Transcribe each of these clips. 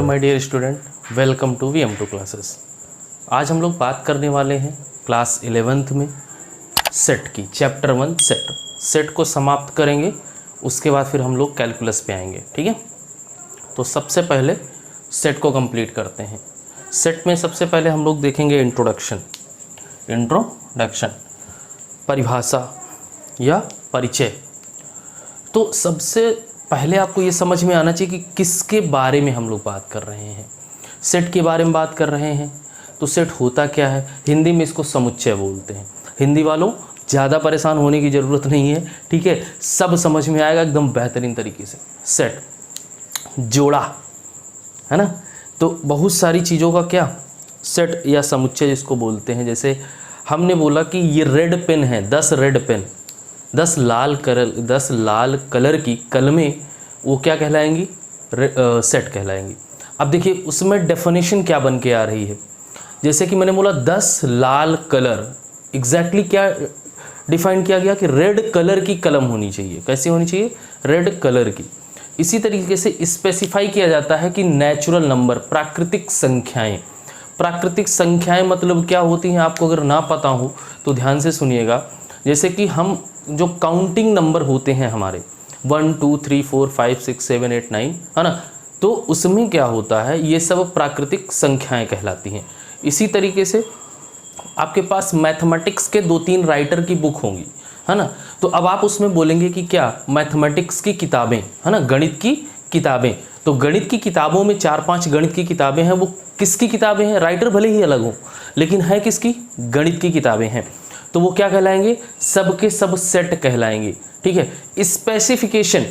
My dear student, welcome to VM2 classes. आज हम लोग बात करने वाले हैं क्लास 11th में सेट की, चैप्टर 1 सेट को समाप्त करेंगे। उसके बाद फिर हम लोग कैलकुलस पे आएंगे, ठीक है। तो सबसे पहले सेट को कंप्लीट करते हैं। सेट में सबसे पहले हम लोग देखेंगे इंट्रोडक्शन, परिभाषा या परिचय। तो सबसे पहले आपको ये समझ में आना चाहिए कि किसके बारे में हम लोग बात कर रहे हैं। सेट के बारे में बात कर रहे हैं। तो सेट होता क्या है, हिंदी में इसको समुच्चय बोलते हैं। हिंदी वालों ज़्यादा परेशान होने की ज़रूरत नहीं है, ठीक है, सब समझ में आएगा एकदम बेहतरीन तरीके से। सेट जोड़ा है ना, तो बहुत सारी चीज़ों का क्या सेट या समुच्चय जिसको बोलते हैं। जैसे हमने बोला कि ये रेड पेन है, 10 रेड पेन, 10 लाल कलर की कलमें, वो क्या कहलाएंगी, सेट कहलाएंगी। अब देखिए उसमें डेफिनेशन क्या बन के आ रही है। जैसे कि मैंने बोला 10 लाल कलर, एग्जैक्टली क्या डिफाइन किया गया कि रेड कलर की कलम होनी चाहिए। कैसी होनी चाहिए, रेड कलर की। इसी तरीके से स्पेसिफाई किया जाता है कि नेचुरल नंबर, प्राकृतिक संख्याएं। प्राकृतिक संख्याएं मतलब क्या होती हैं, आपको अगर ना पता हो तो ध्यान से सुनिएगा। जैसे कि हम जो काउंटिंग नंबर होते हैं हमारे 1 2 3 4 5 6 7 8 9 है ना, तो उसमें क्या होता है, ये सब प्राकृतिक संख्याएं कहलाती हैं। इसी तरीके से आपके पास मैथमेटिक्स के 2-3 राइटर की बुक होंगी, है ना, तो अब आप उसमें बोलेंगे कि क्या मैथमेटिक्स की किताबें, है ना, गणित की किताबें। तो गणित की किताबों में 4-5 गणित की किताबें हैं, वो किसकी किताबें हैं, राइटर भले ही अलग हो लेकिन है किसकी, गणित की किताबें हैं। तो वो क्या कहलाएंगे, सब के सब सेट कहलाएंगे, ठीक है। स्पेसिफिकेशन,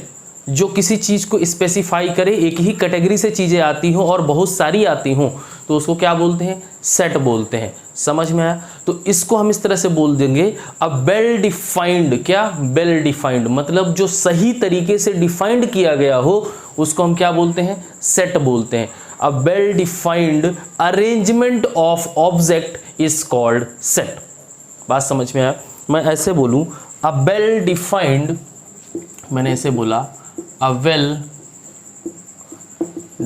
जो किसी चीज़ को स्पेसिफाई करे, एक ही कैटेगरी से चीज़ें आती हों और बहुत सारी आती हों, तो उसको क्या बोलते हैं, सेट बोलते हैं। समझ में आया। तो इसको हम इस तरह से बोल देंगे, अ वेल डिफाइंड, क्या वेल डिफाइंड मतलब जो सही तरीके से डिफाइंड किया गया हो उसको हम क्या बोलते हैं, सेट बोलते हैं। A well defined arrangement of object is called set. बात समझ में आया। मैं ऐसे बोलूं, अ वेल डिफाइंड, मैंने ऐसे बोला, a well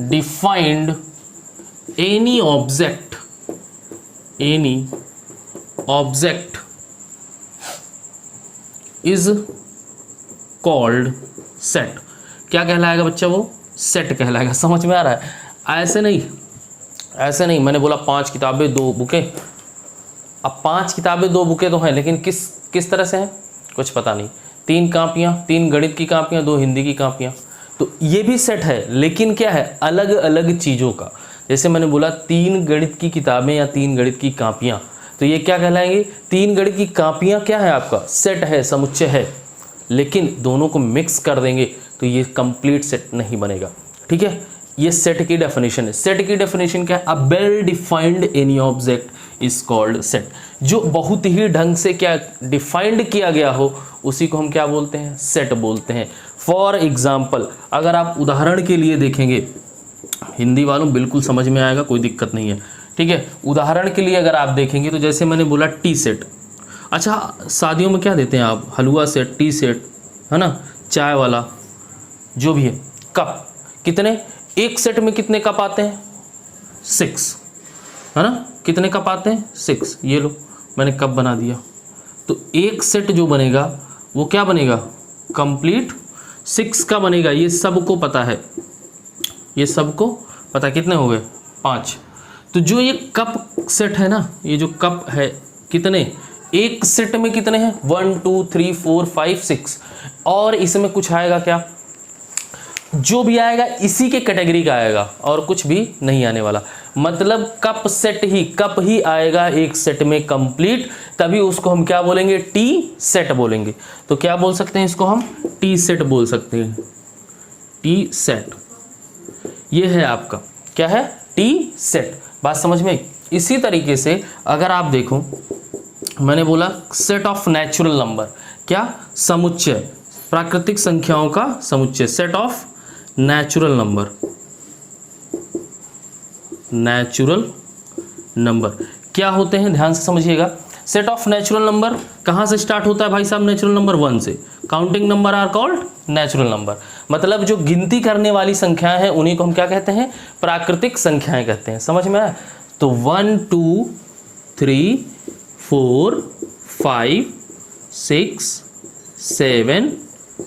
defined any object is called set. क्या कहलाएगा बच्चा, वो सेट कहलाएगा। समझ में आ रहा है। ऐसे नहीं मैंने बोला 5 किताबें 2 बुकें। अब 5 किताबें 2 बुकें तो हैं, लेकिन किस तरह से हैं कुछ पता नहीं। 3 कापियाँ, 3 गणित की कापियाँ, 2 हिंदी की कापियाँ, तो ये भी सेट है, लेकिन क्या है, अलग अलग चीज़ों का। जैसे मैंने बोला 3 गणित की किताबें या 3 गणित की कापियाँ, तो ये क्या कहलाएंगे, 3 गणित की कापियाँ क्या है, आपका सेट है, समुच्चय है। लेकिन दोनों को मिक्स कर देंगे तो ये कंप्लीट सेट नहीं बनेगा, ठीक है। ये सेट की डेफिनेशन है। सेट की डेफिनेशन क्या है, a well defined any object is called set. जो बहुत ही ढंग से क्या डिफाइंड किया गया हो उसी को हम क्या बोलते हैं, सेट बोलते हैं। फॉर एग्जाम्पल, अगर आप उदाहरण के लिए देखेंगे, हिंदी वालों बिल्कुल समझ में आएगा, कोई दिक्कत नहीं है, ठीक है। उदाहरण के लिए अगर आप देखेंगे तो जैसे मैंने बोला टी सेट। अच्छा, शादियों में क्या देते हैं आप, हलवा सेट, टी सेट, है ना, चाय वाला जो भी है। कप कितने, एक सेट में कितने कप आते हैं, 6, है ना, कितने कप आते हैं, 6। ये लो मैंने कप बना दिया। तो एक सेट जो बनेगा वो क्या बनेगा, कंप्लीट 6 का बनेगा। ये सबको पता है, ये सबको पता है। कितने हो गए, 5। तो जो ये कप सेट है ना, ये जो कप है, कितने, एक सेट में कितने हैं, 1 2 3 4 5 6। और इसमें कुछ आएगा क्या, जो भी आएगा इसी के कैटेगरी का आएगा और कुछ भी नहीं आने वाला। मतलब कप ही आएगा एक सेट में कंप्लीट, तभी उसको हम क्या बोलेंगे, टी सेट बोलेंगे। तो क्या बोल सकते हैं इसको, हम टी सेट बोल सकते हैं, टी सेट। ये है आपका क्या है, टी सेट। बात समझ में। इसी तरीके से अगर आप देखो, मैंने बोला सेट ऑफ नेचुरल नंबर, क्या, समुच्चय, प्राकृतिक संख्याओं का समुच्चय, सेट ऑफ नेचुरल नंबर क्या होते हैं, ध्यान से समझिएगा। सेट ऑफ नेचुरल नंबर कहाँ से स्टार्ट होता है भाई साहब? नेचुरल नंबर 1 से। Counting number are called natural number, मतलब जो गिनती करने वाली संख्याएं हैं उन्हीं को हम क्या कहते हैं? प्राकृतिक संख्याएं कहते हैं। समझ में आया? तो 1 2 3 4 5 6 7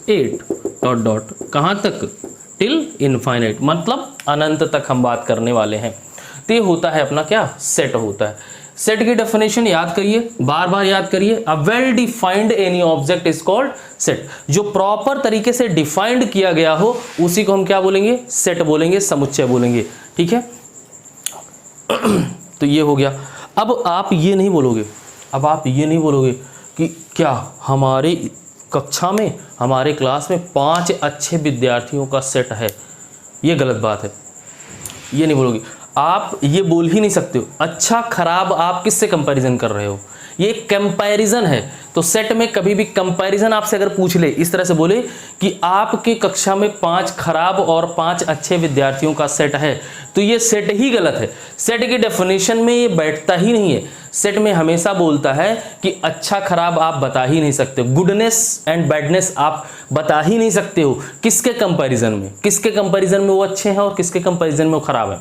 8 डॉट डॉट कहाँ तक? टिल इनफाइनाइट, मतलब अनंत तक हम बात करने वाले हैं। तो ये होता है अपना क्या? सेट होता है। सेट की डेफिनेशन याद करिए, बार बार याद करिए। A well defined any object is called set. जो प्रॉपर तरीके से डिफाइंड किया गया हो उसी को हम क्या बोलेंगे? सेट बोलेंगे, समुच्चय बोलेंगे। ठीक है, तो ये हो गया। अब आप ये नहीं बोलोगे कि क्या हमारे कक्षा में, हमारे क्लास में 5 अच्छे विद्यार्थियों का सेट है। ये गलत बात है, ये नहीं बोलोगे आप, ये बोल ही नहीं सकते हो। अच्छा खराब आप किससे कंपैरिजन कर रहे हो? ये कंपैरिजन है। तो सेट में कभी भी कंपैरिजन आपसे अगर पूछ ले, इस तरह से बोले कि आपके कक्षा में 5 खराब और 5 अच्छे विद्यार्थियों का सेट है, तो ये सेट ही गलत है। सेट की डेफिनेशन में ये बैठता ही नहीं है। सेट में हमेशा बोलता है कि अच्छा खराब आप बता ही नहीं सकते, गुडनेस एंड बैडनेस आप बता ही नहीं सकते हो। किसके कंपैरिजन में? किसके कंपैरिजन में वो अच्छे हैं और किसके कंपैरिजन में वो खराब है?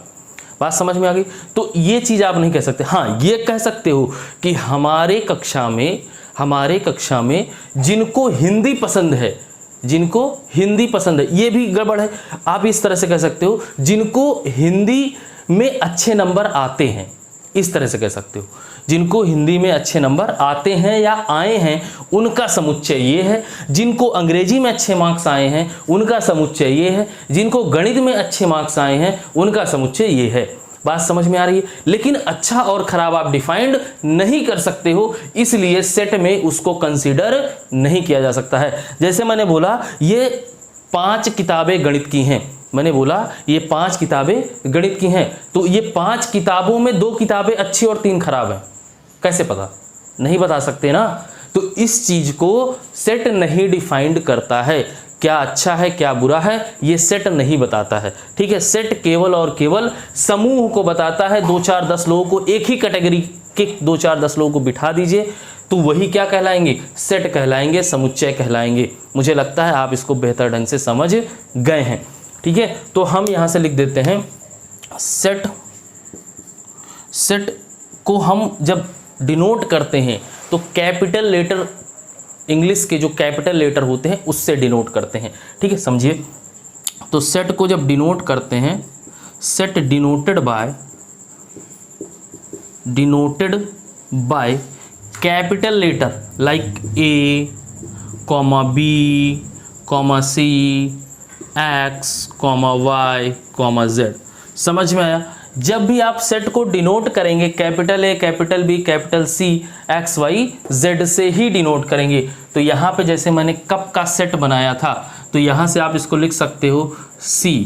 बात समझ में आ गई? तो ये चीज आप नहीं कह सकते। हाँ, ये कह सकते हो कि हमारे कक्षा में जिनको हिंदी पसंद है, ये भी गड़बड़ है। आप इस तरह से कह सकते हो, जिनको हिंदी में अच्छे नंबर आते हैं, इस तरह से कह सकते हो। जिनको हिंदी में अच्छे नंबर आते हैं या आए हैं उनका समुच्चय ये है। जिनको अंग्रेजी में अच्छे मार्क्स आए हैं उनका समुच्चय ये है। जिनको गणित में अच्छे मार्क्स आए हैं उनका समुच्चय ये है। बात समझ में आ रही है? लेकिन अच्छा और खराब आप डिफाइंड नहीं कर सकते हो, इसलिए सेट में उसको कंसीडर नहीं किया जा सकता है। जैसे मैंने बोला ये 5 किताबें गणित की हैं, तो ये 5 किताबों में 2 किताबें अच्छी और 3 खराब हैं। कैसे पता? नहीं बता सकते ना। तो इस चीज को सेट नहीं डिफाइंड करता है। क्या अच्छा है क्या बुरा है ये सेट नहीं बताता है। ठीक है, सेट केवल और केवल समूह को बताता है। 2-4-10 लोगों को, एक ही कैटेगरी के 2-4-10 लोगों को बिठा दीजिए तो वही क्या कहलाएंगे? सेट कहलाएंगे, समुच्चय कहलाएंगे। मुझे लगता है आप इसको बेहतर ढंग से समझ गए हैं। ठीक है, तो हम यहां से लिख देते हैं सेट को हम जब डिनोट करते हैं तो कैपिटल लेटर, इंग्लिश के जो कैपिटल लेटर होते हैं उससे डिनोट करते हैं। ठीक है, समझिए। तो सेट को जब डिनोट करते हैं, set denoted by capital letter like A, B, C, X, Y, Z। समझ में आया? जब भी आप सेट को डिनोट करेंगे capital A, capital B, capital C, X, Y, Z से ही डिनोट करेंगे। तो यहाँ पे जैसे मैंने कप का सेट बनाया था तो यहाँ से आप इसको लिख सकते हो C।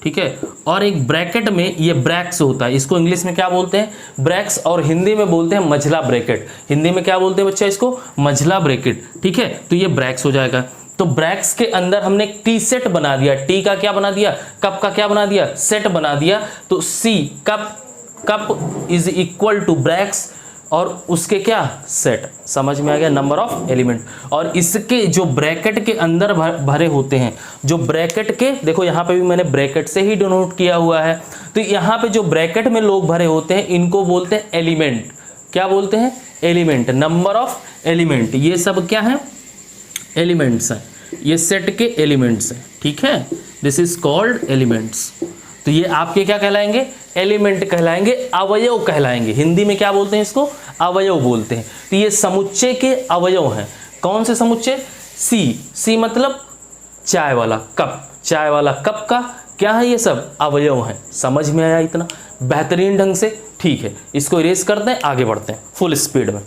ठीक है, और एक ब्रैकेट में ये ब्रैक्स होता है, इसको इंग्लिश में क्या बोलते हैं? ब्रैक्स, और हिंदी में बोलते हैं मझला ब्रैकेट। हिंदी में क्या बोलते हैं बच्चा? इसको मझला ब्रैकेट। ठीक है, तो ये ब्रैक्स हो जाएगा। तो ब्रैक्स के अंदर हमने एक टी सेट बना दिया। टी का क्या बना दिया? कप का क्या बना दिया? सेट बना दिया। तो C cup is equal to brackets और उसके क्या? सेट। समझ में आ गया? Number of element. और इसके जो ब्रैकेट के अंदर भरे होते हैं, जो ब्रैकेट के, देखो यहाँ पे भी मैंने ब्रैकेट से ही डिनोट किया हुआ है। तो यहाँ पे जो ब्रैकेट में लोग भरे होते हैं इनको बोलते हैं एलिमेंट। क्या बोलते हैं? एलिमेंट। नंबर ऑफ एलिमेंट, ये सब क्या है? एलिमेंट्स हैं। ये सेट के एलिमेंट्स हैं। ठीक है, दिस इज कॉल्ड एलिमेंट्स। तो ये आपके क्या कहलाएंगे? एलिमेंट कहलाएंगे, अवयव कहलाएंगे। हिंदी में क्या बोलते हैं इसको? अवयव बोलते हैं। तो ये समुच्चय के अवयव हैं। कौन से समुच्चय? सी मतलब चाय वाला कप, चाय वाला कप का क्या है? ये सब अवयव हैं। समझ में आया इतना बेहतरीन ढंग से? ठीक है, इसको इरेज करते हैं, आगे बढ़ते हैं फुल स्पीड में।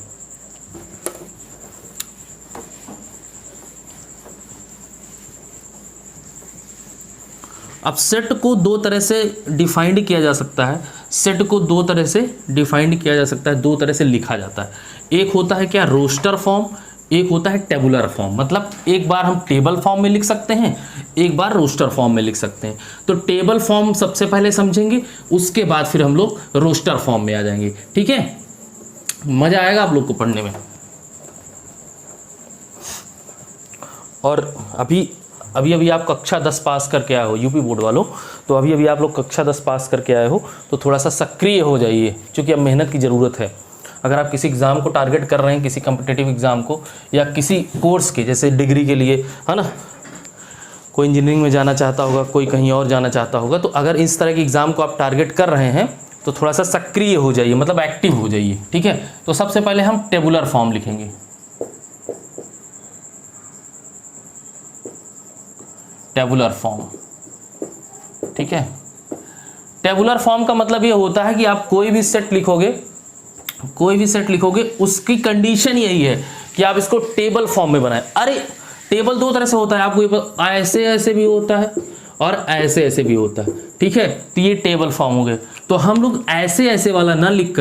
अब सेट को 2 तरह से डिफाइंड किया जा सकता है। सेट को 2 तरह से डिफाइंड किया जा सकता है, 2 तरह से लिखा जाता है। एक होता है क्या? रोस्टर फॉर्म, एक होता है टेबुलर फॉर्म। मतलब एक बार हम टेबल फॉर्म में लिख सकते हैं, एक बार रोस्टर फॉर्म में लिख सकते हैं। तो टेबल फॉर्म सबसे पहले समझेंगे, उसके बाद फिर हम लोग रोस्टर फॉर्म में आ जाएंगे। ठीक है, मज़ा आएगा आप लोग को पढ़ने में। और अभी अभी आप कक्षा 10 पास करके आए हो यूपी बोर्ड वालों, तो अभी आप लोग कक्षा 10 पास करके आए हो तो थोड़ा सा सक्रिय हो जाइए, क्योंकि अब मेहनत की ज़रूरत है। अगर आप किसी एग्ज़ाम को टारगेट कर रहे हैं, किसी कम्पिटिटिव एग्ज़ाम को या किसी कोर्स के, जैसे डिग्री के लिए है ना, कोई इंजीनियरिंग में जाना चाहता होगा, कोई कहीं और जाना चाहता होगा, तो अगर इस तरह के एग्ज़ाम को आप टारगेट कर रहे हैं तो थोड़ा सा सक्रिय हो जाइए, मतलब एक्टिव हो जाइए, ठीक है। तो सबसे पहले हम टेबुलर फॉर्म लिखेंगे। टेबुलर फॉर्म, ठीक है। टेबुलर फॉर्म का मतलब ये होता है कि आप कोई भी सेट लिखोगे, उसकी कंडीशन यही है कि आप इसको टेबल फॉर्म में बनाएं। अरे टेबल दो तरह से होता है, आपको ये ऐसे ऐसे भी होता है और ऐसे ऐसे भी होता है, ठीक है। तो ये टेबल फॉर्म हो गए। तो हम लोग ऐसे ऐसे वाला ना लिख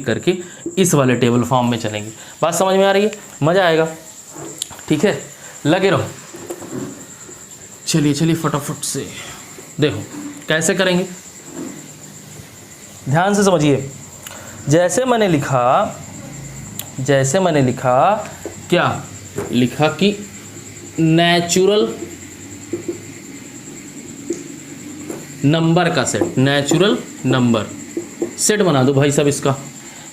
करके इस वाले टेबल फॉर्म में चलेंगे। बात समझ में आ रही है? मज़ा आएगा, ठीक है, लगे रहो। चलिए फटाफट से देखो कैसे करेंगे, ध्यान से समझिए। जैसे मैंने लिखा क्या लिखा कि नेचुरल नंबर का सेट, नेचुरल नंबर सेट बना दो भाई साहब। इसका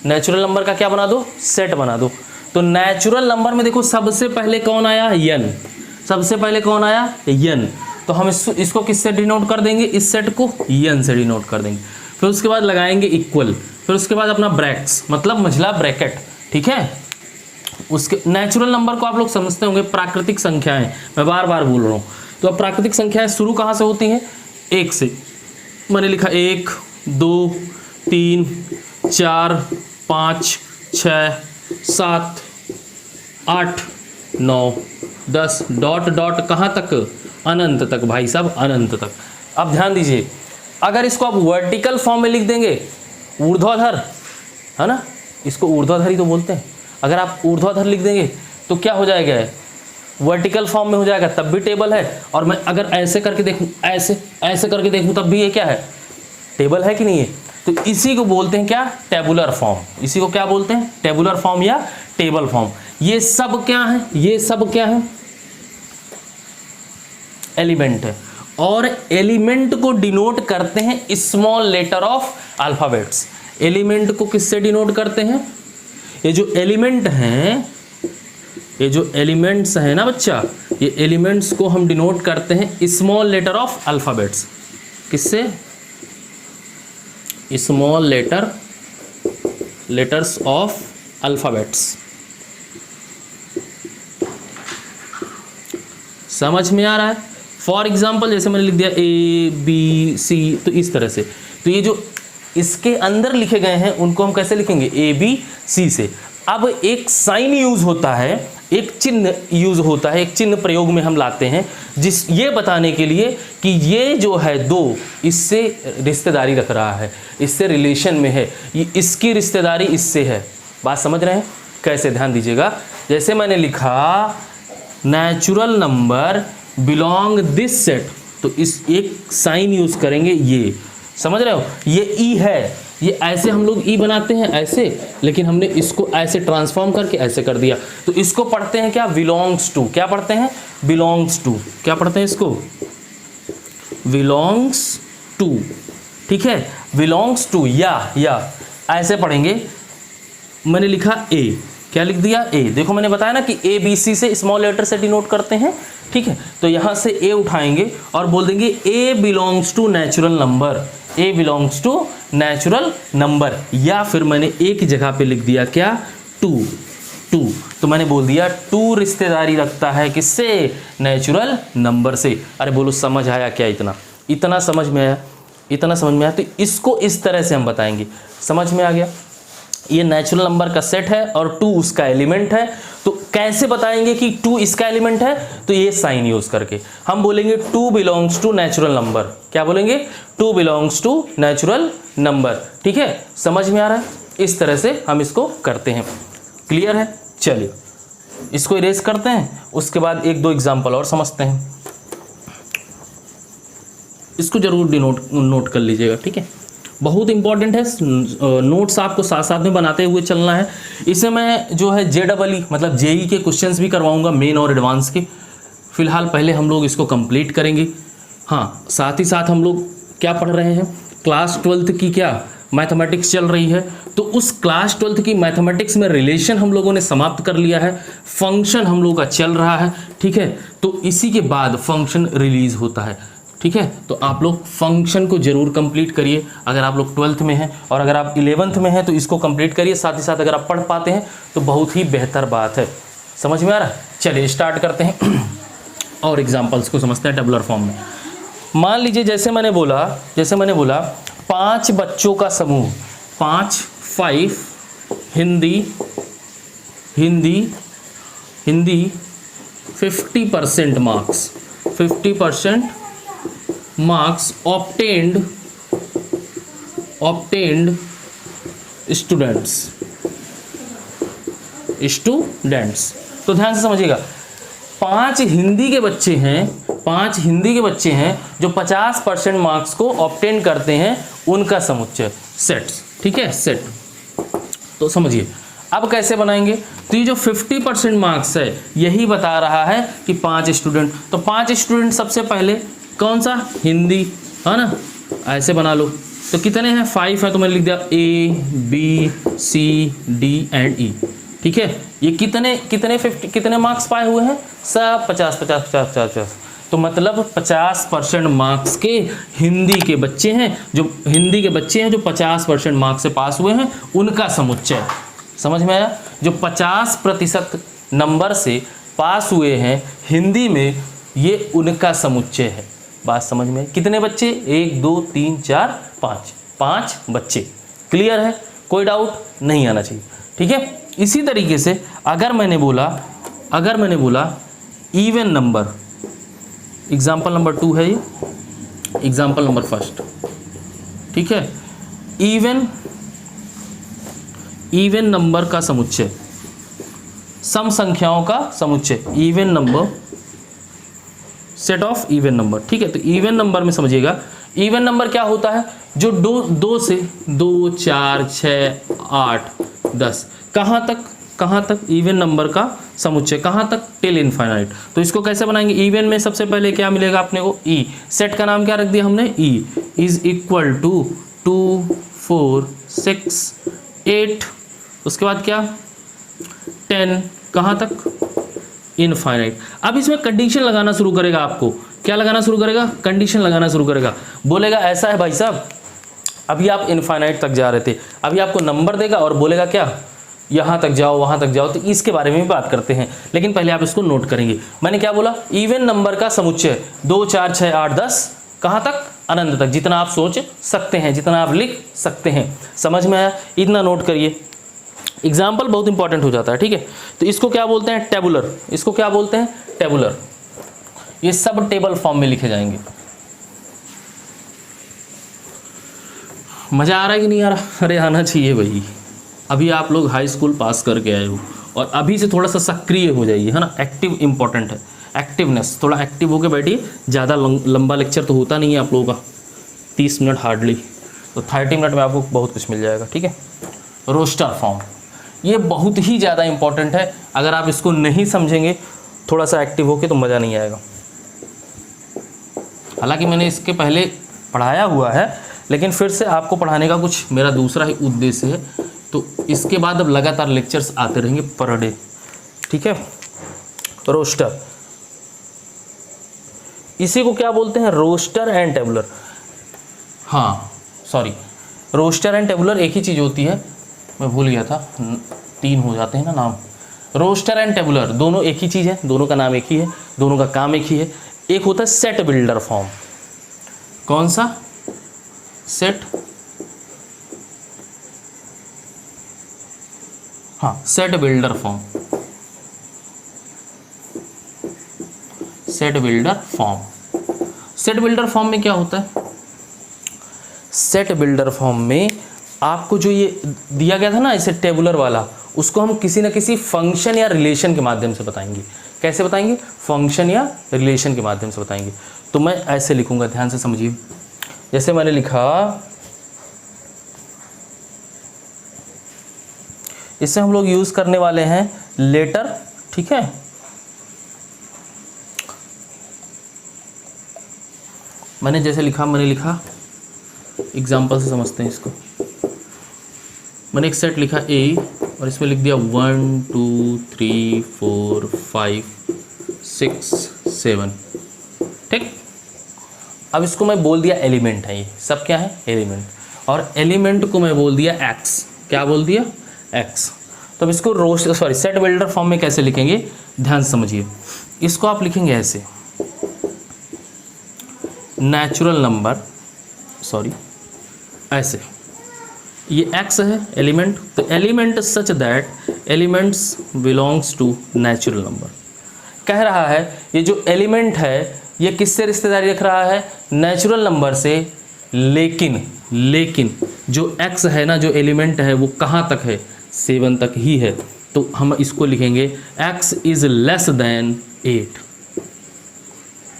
नेचुरल नंबर का क्या बना दो? सेट बना दो। तो नेचुरल नंबर में देखो सबसे पहले कौन आया? यन। सबसे पहले कौन आया? यन। तो हम इसको किससे डिनोट कर देंगे? इस सेट को यन से डिनोट कर देंगे। फिर उसके बाद लगाएंगे इक्वल, फिर उसके बाद अपना ब्रैक्स मतलब मझला ब्रैकेट, ठीक है। उसके नेचुरल नंबर को आप लोग समझते होंगे प्राकृतिक संख्याएं, मैं बार बार बोल रहा हूँ। तो अब प्राकृतिक संख्याएं शुरू कहाँ से होती हैं? 1 से। मैंने लिखा 1 2 3 4 5 6 7 8 9 10 डॉट डॉट कहाँ तक? अनंत तक भाई साहब, अनंत तक। अब ध्यान दीजिए, अगर इसको आप वर्टिकल फॉर्म में लिख देंगे, ऊर्ध्वाधर है ना, इसको ऊर्ध्वाधर ही तो बोलते हैं। अगर आप ऊर्ध्वाधर लिख देंगे तो क्या हो जाएगा? वर्टिकल फॉर्म में हो जाएगा, तब भी टेबल है। और मैं अगर ऐसे करके देखूं, ऐसे करके देखूं, तब भी ये क्या है? टेबल है कि नहीं है? तो इसी को बोलते हैं क्या? Tabular form. इसी को क्या बोलते हैं? टेबुलर फॉर्म या टेबल फॉर्म। ये सब क्या है? ये सब क्या है? एलिमेंट है। और एलिमेंट को डिनोट करते हैं small letter of alphabets. Element को किससे डिनोट करते हैं? ये जो एलिमेंट हैं, ये जो एलिमेंट्स हैं ना बच्चा, ये एलिमेंट्स को हम डिनोट करते हैं स्मॉल लेटर ऑफ अल्फाबेट्स। किससे? Small letters of alphabets. समझ में आ रहा है? फॉर एग्जाम्पल जैसे मैंने लिख दिया ABC, तो इस तरह से। तो ये जो इसके अंदर लिखे गए हैं उनको हम कैसे लिखेंगे? ABC से। अब एक साइन यूज होता है, एक चिन्ह यूज होता है, एक चिन्ह प्रयोग में हम लाते हैं जिस ये बताने के लिए कि ये जो है दो, इससे रिश्तेदारी रख रहा है, इससे रिलेशन में है, ये इसकी रिश्तेदारी इससे है। बात समझ रहे हैं? कैसे? ध्यान दीजिएगा। जैसे मैंने लिखा natural number belong this set, तो इस एक साइन यूज करेंगे, ये समझ रहे हो? ये ई है, ये ऐसे हम लोग ई बनाते हैं ऐसे, लेकिन हमने इसको ऐसे ट्रांसफॉर्म करके ऐसे कर दिया। तो इसको पढ़ते हैं क्या? Belongs to. क्या पढ़ते हैं? Belongs to. क्या पढ़ते हैं इसको? बिलोंग्स टू, ठीक है। बिलोंग्स टू या ऐसे पढ़ेंगे। मैंने लिखा ए, क्या लिख दिया? ए। देखो मैंने बताया ना कि ABC से स्मॉल लेटर से डिनोट करते हैं, ठीक है। तो यहाँ से ए उठाएंगे और बोल देंगे a belongs to natural number, a belongs to natural number. या फिर मैंने एक ही जगह पे लिख दिया क्या? टू। तो मैंने बोल दिया टू रिश्तेदारी रखता है किससे? नेचुरल नंबर से। अरे बोलो समझ आया क्या? इतना समझ में आया? इतना समझ में आया? तो इसको इस तरह से हम बताएंगे। समझ में आ गया? ये नेचुरल नंबर का सेट है और 2 उसका एलिमेंट है। तो कैसे बताएंगे कि 2 इसका एलिमेंट है? तो ये साइन यूज करके हम बोलेंगे 2 बिलोंग्स टू नेचुरल नंबर। क्या बोलेंगे? 2 बिलोंग्स टू नेचुरल नंबर, ठीक है। समझ में आ रहा है? इस तरह से हम इसको करते हैं। क्लियर है? चलिए इसको इरेज करते हैं, उसके बाद 1-2 एग्जाम्पल और समझते हैं। इसको जरूर नोट कर लीजिएगा, ठीक है। बहुत इंपॉर्टेंट है, नोट्स आपको साथ साथ में बनाते हुए चलना है। इसमें मैं जो है JEE मतलब JEE के क्वेश्चंस भी करवाऊंगा, मेन और एडवांस के। फिलहाल पहले हम लोग इसको कंप्लीट करेंगे। हाँ, साथ ही साथ हम लोग क्या पढ़ रहे हैं, क्लास 12th की क्या मैथमेटिक्स चल रही है, तो उस क्लास 12th की मैथमेटिक्स में रिलेशन हम लोगों ने समाप्त कर लिया है, फंक्शन हम लोगों का चल रहा है, ठीक है। तो इसी के बाद फंक्शन रिलीज होता है, ठीक है। तो आप लोग फंक्शन को जरूर कंप्लीट करिए अगर आप लोग 12th में हैं, और अगर आप 11th में हैं तो इसको कंप्लीट करिए। साथ ही साथ अगर आप पढ़ पाते हैं तो बहुत ही बेहतर बात है। समझ में आ रहा है? चलिए स्टार्ट करते हैं और एग्जाम्पल्स को समझते हैं टेबुलर फॉर्म में। मान लीजिए जैसे मैंने बोला 5 बच्चों का समूह, 5 हिंदी 50% मार्क्स ऑब्टेन्ड स्टूडेंट्स। तो ध्यान से समझिएगा, 5 हिंदी के बच्चे हैं जो 50% मार्क्स को ऑब्टेन करते हैं, उनका समुच्चय सेट्स, ठीक है, सेट। तो समझिए अब कैसे बनाएंगे, तो ये जो 50% मार्क्स है यही बता रहा है कि 5 स्टूडेंट, तो 5 स्टूडेंट सबसे पहले कौन सा, हिंदी, है ना, ऐसे बना लो। तो कितने हैं, 5 है, तो मैंने लिख दिया ABCD एंड E, ठीक है। ये कितने मार्क्स पाए हुए हैं, सब 50। तो मतलब 50% मार्क्स के हिंदी के बच्चे हैं जो 50% मार्क्स से पास हुए हैं, उनका समुच्चय। समझ में आया? जो 50% नंबर से पास हुए हैं हिंदी में, ये उनका समुच्चय है। बात समझ में? कितने बच्चे, 1 2 3 4 5 बच्चे। क्लियर है? कोई डाउट नहीं आना चाहिए, ठीक है। इसी तरीके से अगर मैंने बोला इवन नंबर, एग्जाम्पल नंबर 2 है ये, एग्जाम्पल नंबर 1, ठीक है। इवन नंबर का समुच्चय, सम संख्याओं का समुच्चय, even number, set of even number, ठीक है। तो इवन नंबर में समझिएगा, इवन नंबर क्या होता है, जो 2 से 2 4 6 8 10 कहाँ तक इवन नंबर का समुच्चय, कहाँ तक, टिल इनफाइनाइट। तो इसको कैसे बनाएंगे, इवन में सबसे पहले क्या मिलेगा अपने को, ई। सेट का नाम क्या रख दिया हमने, ई इज इक्वल टू 2 4 6 8, उसके बाद क्या, 10, कहाँ तक, इनफाइनाइट। अब इसमें कंडीशन लगाना शुरू करेगा, आपको क्या लगाना शुरू करेगा, कंडीशन लगाना शुरू करेगा। बोलेगा ऐसा है भाई साहब, अभी आप इनफाइनाइट तक जा रहे थे, अभी आपको नंबर देगा और बोलेगा क्या, यहाँ तक जाओ वहाँ तक जाओ। तो इसके बारे में भी बात करते हैं, लेकिन पहले आप इसको नोट करेंगे। मैंने क्या बोला, इवन नंबर का समुच्चय 2 4 6 8 10, कहाँ तक, अनंत तक, जितना आप सोच सकते हैं, जितना आप लिख सकते हैं। समझ में आया? इतना नोट करिए, एग्जाम्पल बहुत इंपॉर्टेंट हो जाता है, ठीक है। तो इसको क्या बोलते हैं, टेबुलर। इसको क्या बोलते हैं, टेबुलर। ये सब टेबल फॉर्म में लिखे जाएंगे। मज़ा आ रहा है कि नहीं आ रहा? अरे आना चाहिए भाई। अभी आप लोग हाई स्कूल पास करके आए हो, और अभी से थोड़ा सा सक्रिय हो जाइए, है ना। एक्टिव इंपॉर्टेंट है, एक्टिवनेस, थोड़ा एक्टिव होकर बैठिए। ज़्यादा लंबा लेक्चर तो होता नहीं है आप लोगों का, 30 मिनट हार्डली, तो 30 मिनट में आपको बहुत कुछ मिल जाएगा, ठीक है। रोस्टर फॉर्म, ये बहुत ही ज़्यादा इंपॉर्टेंट है। अगर आप इसको नहीं समझेंगे थोड़ा सा एक्टिव होके, तो मज़ा नहीं आएगा। हालांकि मैंने इसके पहले पढ़ाया हुआ है, लेकिन फिर से आपको पढ़ाने का कुछ मेरा दूसरा ही उद्देश्य है। तो इसके बाद अब लगातार लेक्चर्स आते रहेंगे पर डे, ठीक है। रोस्टर, इसी को क्या बोलते हैं, रोस्टर एंड टेबुलर। हाँ सॉरी, रोस्टर एंड टेबुलर एक ही चीज़ होती है, मैं भूल गया था, 3 हो जाते हैं ना नाम। रोस्टर एंड टेबुलर दोनों एक ही चीज़ है, दोनों का नाम एक ही है, दोनों का काम एक ही है। एक होता है सेट बिल्डर फॉर्म। कौन सा, सेट, हाँ, set builder form, set builder form. Set builder form में क्या होता है, सेट बिल्डर फॉर्म में आपको जो ये दिया गया था ना इसे टेबुलर वाला, उसको हम किसी न किसी फंक्शन या रिलेशन के माध्यम से बताएंगे। कैसे बताएंगे, फंक्शन या रिलेशन के माध्यम से बताएंगे। तो मैं ऐसे लिखूंगा, ध्यान से समझिए। जैसे मैंने लिखा इसे हम लोग यूज़ करने वाले हैं लेटर, ठीक है। मैंने जैसे लिखा, मैंने लिखा एग्जाम्पल से समझते हैं इसको। मैंने एक सेट लिखा ए और इसमें लिख दिया 1 2 3 4 5 6 7, ठीक। अब इसको मैं बोल दिया एलिमेंट है, ये सब क्या है एलिमेंट, और एलिमेंट को मैं बोल दिया एक्स। क्या बोल दिया एक्स। तो अब इसको सेट बिल्डर फॉर्म में कैसे लिखेंगे, ध्यान से समझिए। इसको आप लिखेंगे ऐसे, नेचुरल नंबर, ऐसे, ये x है एलिमेंट, तो element such that elements belongs to natural number. कह रहा है ये जो एलिमेंट है ये किससे रिश्तेदारी रख रहा है, नेचुरल नंबर से, लेकिन जो x है ना, जो एलिमेंट है वो कहाँ तक है, 7 तक ही है। तो हम इसको लिखेंगे x इज लेस देन 8।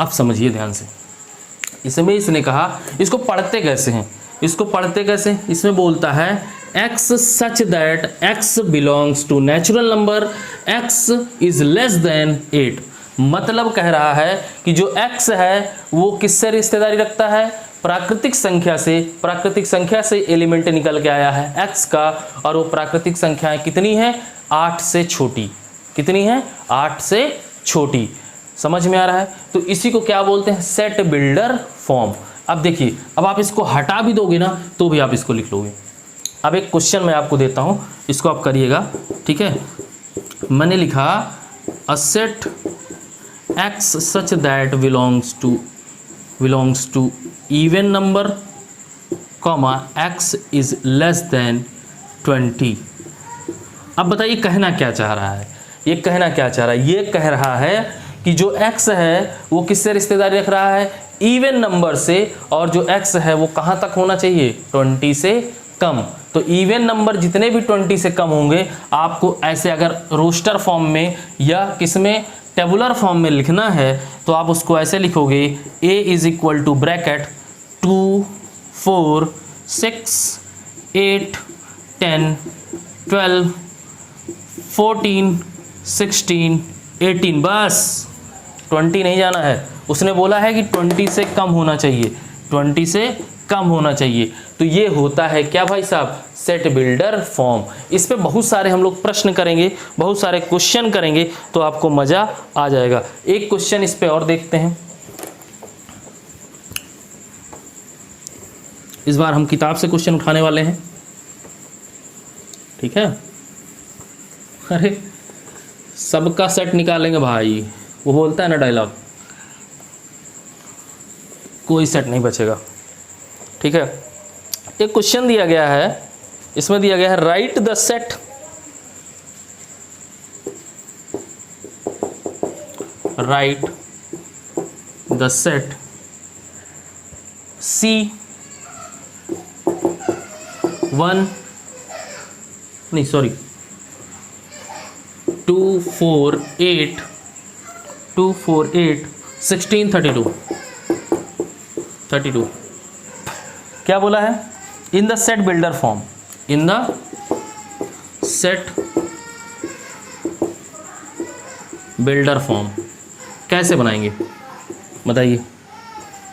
अब समझिए ध्यान से, इसमें इसने कहा इसको पढ़ते कैसे हैं, इसको पढ़ते कैसे, इसमें बोलता है x such that x belongs to natural number, x is less than 8। मतलब कह रहा है कि जो x है वो किससे रिश्तेदारी रखता है, प्राकृतिक संख्या से। प्राकृतिक संख्या से एलिमेंट निकल के आया है x का, और वो प्राकृतिक संख्याएं कितनी है, 8 से छोटी। कितनी है, 8 से छोटी। समझ में आ रहा है। तो इसी को क्या बोलते हैं, सेट बिल्डर फॉर्म। अब देखिए, अब आप इसको हटा भी दोगे ना तो भी आप इसको लिख लोगे। अब एक क्वेश्चन मैं आपको देता हूं, इसको आप करिएगा, ठीक है। मैंने लिखा a set x such that belongs to even number, comma x is less than 20। अब बताइए कहना क्या चाह रहा है, ये कहना क्या चाह रहा है, ये कह रहा है कि जो x है वो किससे रिश्तेदारी रख रहा है, इवन नंबर से, और जो x है वो कहाँ तक होना चाहिए, 20 से कम। तो इवन नंबर जितने भी 20 से कम होंगे, आपको ऐसे अगर रोस्टर फॉर्म में या किसमें टेबुलर फॉर्म में लिखना है तो आप उसको ऐसे लिखोगे, a is equal to bracket 2 4 6 8 10 12 14 16 18, बस 20 नहीं जाना है। उसने बोला है कि 20 से कम होना चाहिए, 20 से कम होना चाहिए। तो ये होता है क्या भाई साहब, सेट बिल्डर फॉर्म। इस पे बहुत सारे हम लोग प्रश्न करेंगे, बहुत सारे क्वेश्चन करेंगे, तो आपको मजा आ जाएगा। एक क्वेश्चन इस पे और देखते हैं। इस बार हम किताब से क्वेश्चन उठाने वाले हैं, ठीक है। अरे सबका सेट निकालेंगे भाई, वो बोलता है ना डायलॉग, कोई सेट नहीं बचेगा, ठीक है। एक क्वेश्चन दिया गया है, इसमें दिया गया है right the set, right the set C1 नहीं सॉरी 2 4 8 16 32 क्या बोला है, in the set builder form, in the set builder form कैसे बनाएंगे बताइए,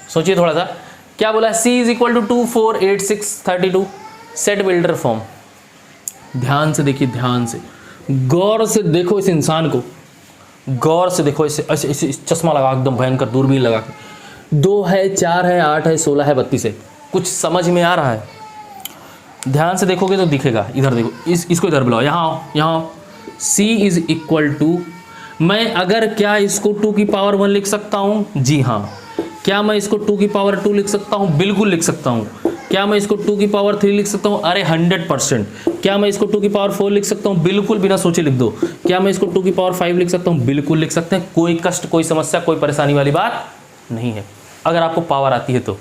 सोचिए थोड़ा सा। क्या बोला है, C is equal to 2 4 8 6 32 set builder form. ध्यान से देखिए, ध्यान से गौर से देखो इस इंसान को, गौर से देखो, इसे ऐसे चश्मा लगा एकदम भयंकर दूरबीन लगा के, 2 है 4 है 8 है 16 है 32 है, कुछ समझ में आ रहा है? ध्यान से देखोगे तो दिखेगा। इधर देखो, इसको इधर बुलाओ, यहाँ C इज इक्वल टू, मैं अगर क्या इसको 2 की पावर 1 लिख सकता हूँ? जी हाँ। क्या मैं इसको 2 की पावर 2 लिख सकता हूँ? बिल्कुल लिख सकता हूँ। क्या मैं इसको 2 की पावर 3 लिख सकता हूँ? अरे 100%। क्या मैं इसको 2 की पावर 4 लिख सकता हूँ? बिल्कुल, बिना सोचे लिख दो। क्या मैं इसको 2 की पावर 5 लिख सकता हूँ? बिल्कुल लिख सकते हैं। कोई कष्ट, कोई समस्या, कोई परेशानी वाली बात नहीं है, अगर आपको पावर आती है तो,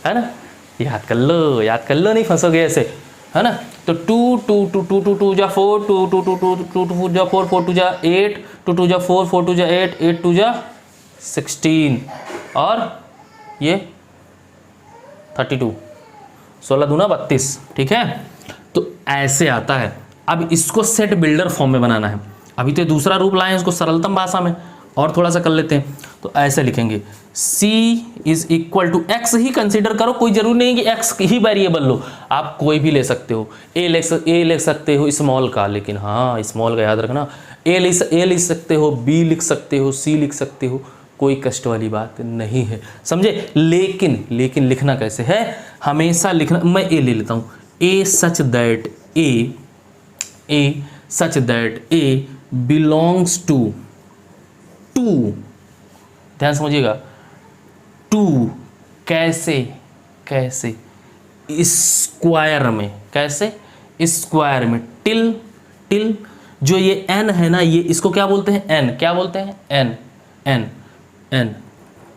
है ना। याद कर लो, याद कर लो, नहीं फंसोगे ऐसे, है ना। तो 2 2 2 2 2 2 जा 4 2 2 2 2 2 2 जा 4 4 2 जा 8 2 2 जा 4 4 2 जा 8 8 2 जा 16 और ये 32 16 दूना 32, ठीक है। तो ऐसे आता है, अब इसको सेट बिल्डर फॉर्म में बनाना है। अभी तो दूसरा रूप लाए हैं इसको सरलतम भाषा में, और थोड़ा सा कर लेते हैं। तो ऐसे लिखेंगे c is equal to x ही कंसीडर करो, कोई जरूरी नहीं कि एक्स ही वेरिएबल लो, आप कोई भी ले सकते हो। ए ले सकते हो स्मॉल का, लेकिन हाँ स्मॉल का याद रखना। ए लिख सकते हो, बी लिख सकते हो, सी लिख सकते हो, कोई कष्ट वाली बात नहीं है, समझे। लेकिन लिखना कैसे है, हमेशा लिखना, मैं ए ले लेता हूँ, a such that a belongs to ध्यान समझिएगा, टू कैसे स्क्वायर में, कैसे स्क्वायर में, टिल जो ये एन है ना, ये इसको क्या बोलते हैं, एन क्या बोलते हैं, एन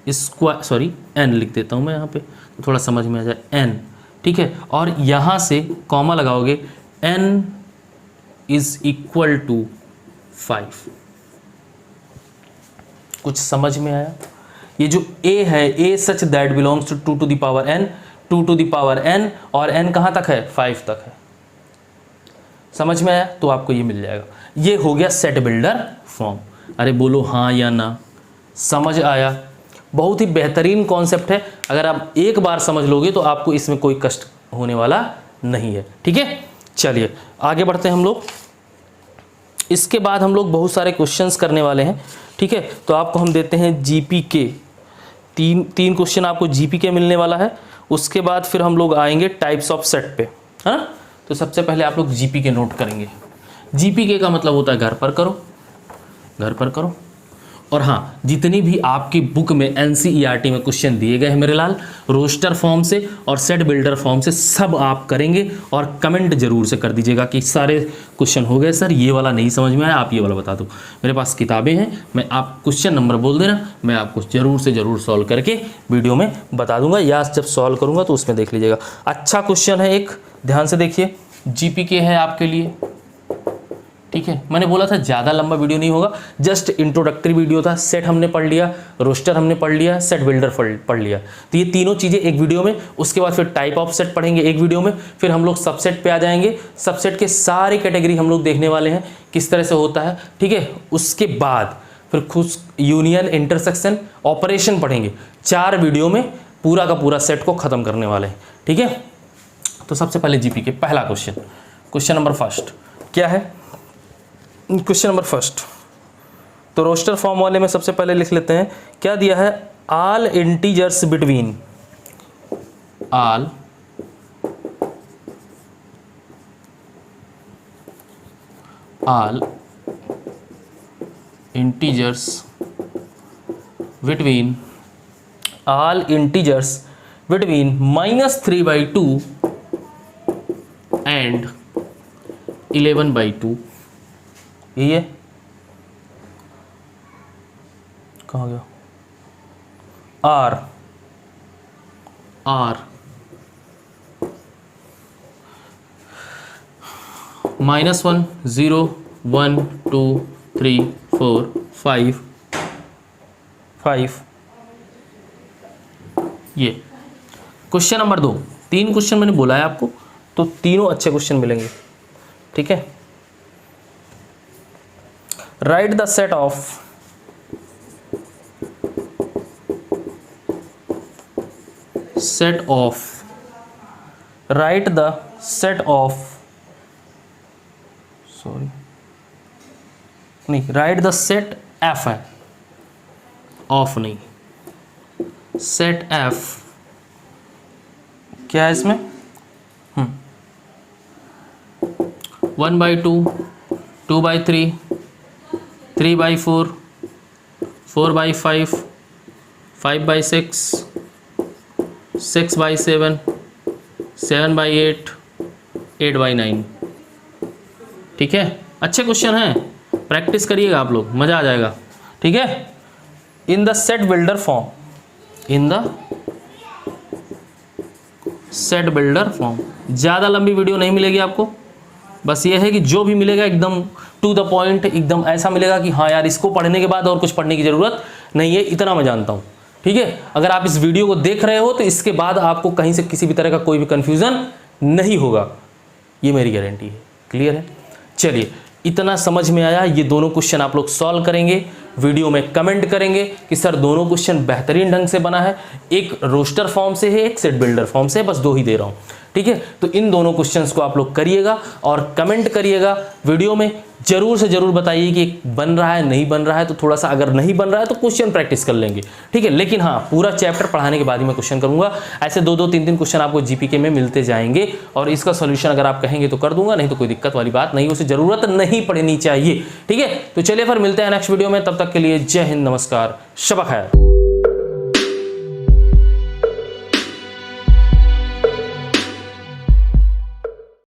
स्क्वायर, सॉरी एन लिख देता हूँ मैं यहाँ पे तो थोड़ा समझ में आ जाए, एन, ठीक है। और यहाँ से कॉमा लगाओगे, एन इज इक्वल टू 5। कुछ समझ में आया। ये जो a है, a such that belongs to 2 to the power n, 2 to the power n, और n कहाँ तक है, 5 तक है। समझ में आया, तो आपको ये मिल जाएगा। ये हो गया सेट बिल्डर फॉर्म। अरे बोलो हाँ या ना, समझ आया। बहुत ही बेहतरीन कॉन्सेप्ट है, अगर आप एक बार समझ लोगे तो आपको इसमें कोई कष्ट होने वाला नहीं है, ठीक है। चलिए आगे बढ़ते हैं हम लोग। इसके बाद हम लोग बहुत सारे क्वेश्चंस करने वाले हैं, ठीक है। तो आपको हम देते हैं जीपीके, तीन क्वेश्चन आपको जीपीके मिलने वाला है। उसके बाद फिर हम लोग आएंगे टाइप्स ऑफ सेट पे, है ना। तो सबसे पहले आप लोग जीपीके नोट करेंगे। जीपीके का मतलब होता है घर पर करो। और हाँ, जितनी भी आपकी बुक में एनसीईआरटी में क्वेश्चन दिए गए हैं मेरे लाल, रोस्टर फॉर्म से और सेट बिल्डर फॉर्म से सब आप करेंगे, और कमेंट जरूर से कर दीजिएगा कि सारे क्वेश्चन हो गए सर, ये वाला नहीं समझ में आया, आप ये वाला बता दो। मेरे पास किताबें हैं, मैं आप क्वेश्चन नंबर बोल देना, मैं आपको जरूर से जरूर सॉल्व करके वीडियो में बता दूंगा, या जब सॉल्व करूँगा तो उसमें देख लीजिएगा। अच्छा क्वेश्चन है एक, ध्यान से देखिए, जीपीके है आपके लिए, ठीक है। मैंने बोला था ज़्यादा लंबा वीडियो नहीं होगा, जस्ट इंट्रोडक्टरी वीडियो था। सेट हमने पढ़ लिया, रोस्टर हमने पढ़ लिया, सेट बिल्डर पढ़ लिया, तो ये तीनों चीज़ें एक वीडियो में। उसके बाद फिर टाइप ऑफ सेट पढ़ेंगे एक वीडियो में, फिर हम लोग सबसेट पे आ जाएंगे। सबसेट के सारी कैटेगरी हम लोग देखने वाले हैं किस तरह से होता है, ठीक है। उसके बाद फिर खुद यूनियन, इंटरसेक्शन, ऑपरेशन पढ़ेंगे। 4 वीडियो में पूरा का पूरा सेट को ख़त्म करने वाले हैं, ठीक है। तो सबसे पहले जीपीके पहला क्वेश्चन नंबर फर्स्ट क्या है, क्वेश्चन नंबर फर्स्ट। तो रोस्टर फॉर्म वाले में सबसे पहले लिख लेते हैं, क्या दिया है, all integers between, all integers between -3/2 and 11/2। यही है, कहाँ गया, आर -1 0 1 2 3 4 5। ये क्वेश्चन नंबर 2। 3 क्वेश्चन मैंने बोला है आपको, तो तीनों अच्छे क्वेश्चन मिलेंगे, ठीक है। Write the set of write the set f है, ऑफ नहीं, सेट f क्या है इसमें, 1/2 2/3 3/4 4/5 5/6 6/7 7/8 8/9, ठीक है। अच्छे क्वेश्चन हैं, प्रैक्टिस करिएगा आप लोग, मज़ा आ जाएगा, ठीक है। In the set builder form, ज़्यादा लंबी वीडियो नहीं मिलेगी आपको, बस ये है कि जो भी मिलेगा एकदम टू द पॉइंट, एकदम ऐसा मिलेगा कि हाँ यार इसको पढ़ने के बाद और कुछ पढ़ने की ज़रूरत नहीं है, इतना मैं जानता हूँ, ठीक है। अगर आप इस वीडियो को देख रहे हो तो इसके बाद आपको कहीं से किसी भी तरह का कोई भी कन्फ्यूज़न नहीं होगा, ये मेरी गारंटी है। क्लियर है। चलिए, इतना समझ में आया। ये दोनों क्वेश्चन आप लोग सॉल्व करेंगे, वीडियो में कमेंट करेंगे कि सर दोनों क्वेश्चन बेहतरीन ढंग से बना है, एक रोस्टर फॉर्म से है, एक सेट बिल्डर फॉर्म से है, बस 2 ही दे रहा हूँ, ठीक है। तो इन दोनों क्वेश्चंस को आप लोग करिएगा और कमेंट करिएगा वीडियो में, जरूर से जरूर बताइए कि बन रहा है नहीं बन रहा है। तो थोड़ा सा अगर नहीं बन रहा है तो क्वेश्चन प्रैक्टिस कर लेंगे, ठीक है। लेकिन हाँ, पूरा चैप्टर पढ़ाने के बाद ही मैं क्वेश्चन करूंगा। ऐसे 2-2, 3-3 क्वेश्चन आपको जीपीके में मिलते जाएंगे और इसका सोल्यूशन अगर आप कहेंगे तो कर दूंगा, नहीं तो कोई दिक्कत वाली बात नहीं, उसे जरूरत नहीं पड़नी चाहिए, ठीक है। तो चलिए फिर मिलते हैं नेक्स्ट वीडियो में, तब तक के लिए जय हिंद, नमस्कार, शब ख़ैर।